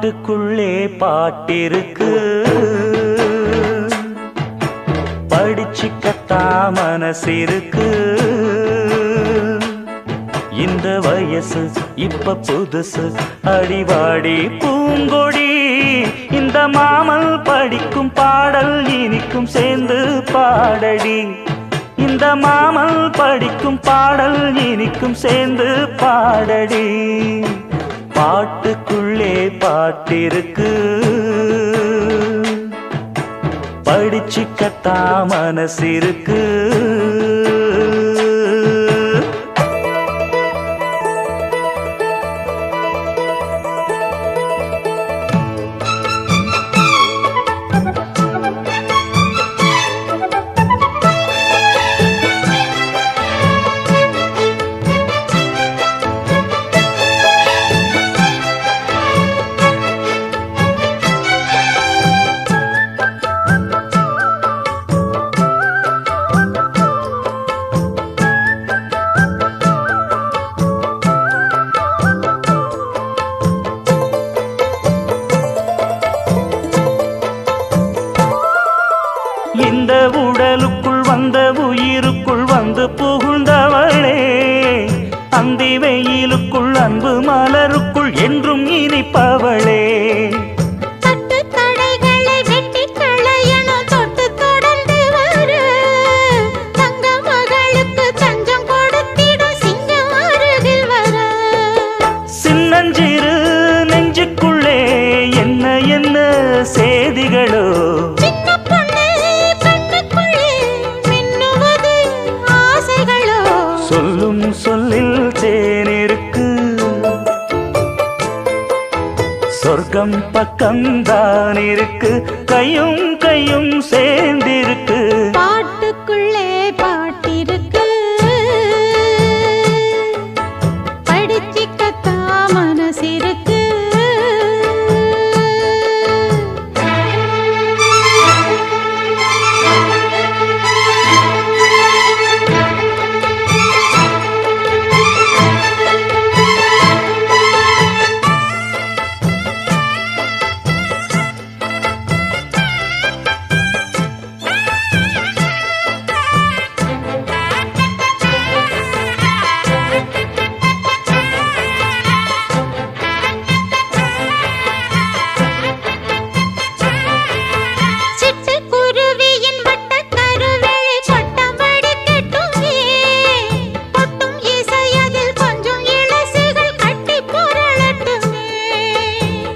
பாட்டுக்குள்ளே பாட்டிருக்கு, படிச்சுக்கத்தா மனசிருக்கு. இந்த வயசு இப்ப புதுசு, அடிவாடி பூங்கொடி. இந்த மாமல் படிக்கும் பாடல் இனிக்கும் சேர்ந்து பாடடி. இந்த மாமல் படிக்கும் பாடல் இனிக்கும் சேர்ந்து பாடடி. பாட்டுக்குள்ளே பாட்டிருக்கு, படிச்சுக்கத்தா மனசிருக்கு. இந்த உடலுக்குள் வந்த உயிருக்குள் வந்து புகுந்தவளே, அந்தி வெயிலுக்குள் அன்பு மலருக்குள் என்றும் இனிப்பவளே. சின்னஞ்சிறு நெஞ்சுக்குள்ளே என்ன என்ன சேதிகளோ, சொல்லும் சொல்லில் தேனிருக்கு. சொர்க்கம் பக்கம்தான் இருக்கு, கையும் கையும் சேர்ந்திருக்கு. பாட்டுக்குள்ளே பாட்டிருக்கு, படிச்சுக்கத்தா மனசிருக்கு.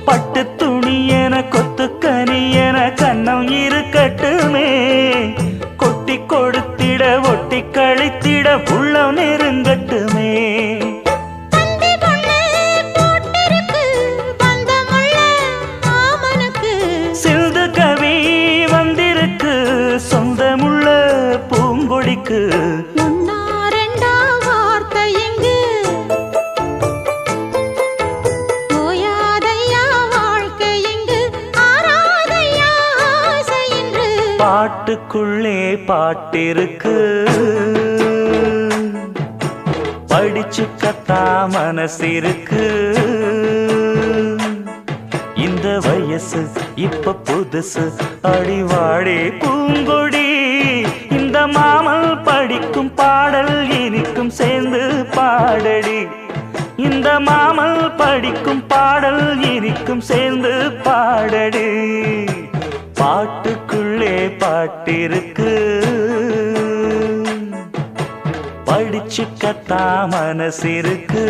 பட்டு துணி என கொத்துக்கனி என கண்ணம் இருக்கட்டுமே. கொட்டி கொடுத்திட ஒட்டி கழித்திட உள்ளம் நெருங்கட்டுமே. சிந்து கவி வந்திருக்கு, சொந்தமுள்ள பூங்கொடிக்கு. பாட்டுக்குள்ளே பாட்டிருக்கு, படிச்சுக்கத்தா மனசிருக்கு. இந்த வயசு இப்ப புதுசு, அடிவாடி பூங்கொடி. இந்த மாமல் படிக்கும் பாடல் இனிக்கும் சேர்ந்து பாடடி. இந்த மாமல் படிக்கும் பாடல் இனிக்கும் சேர்ந்து பாடடி. பாட்டுக்குள்ளே பாட்டிருக்கு, படிச்சுக்கத்தா மனசிருக்கு.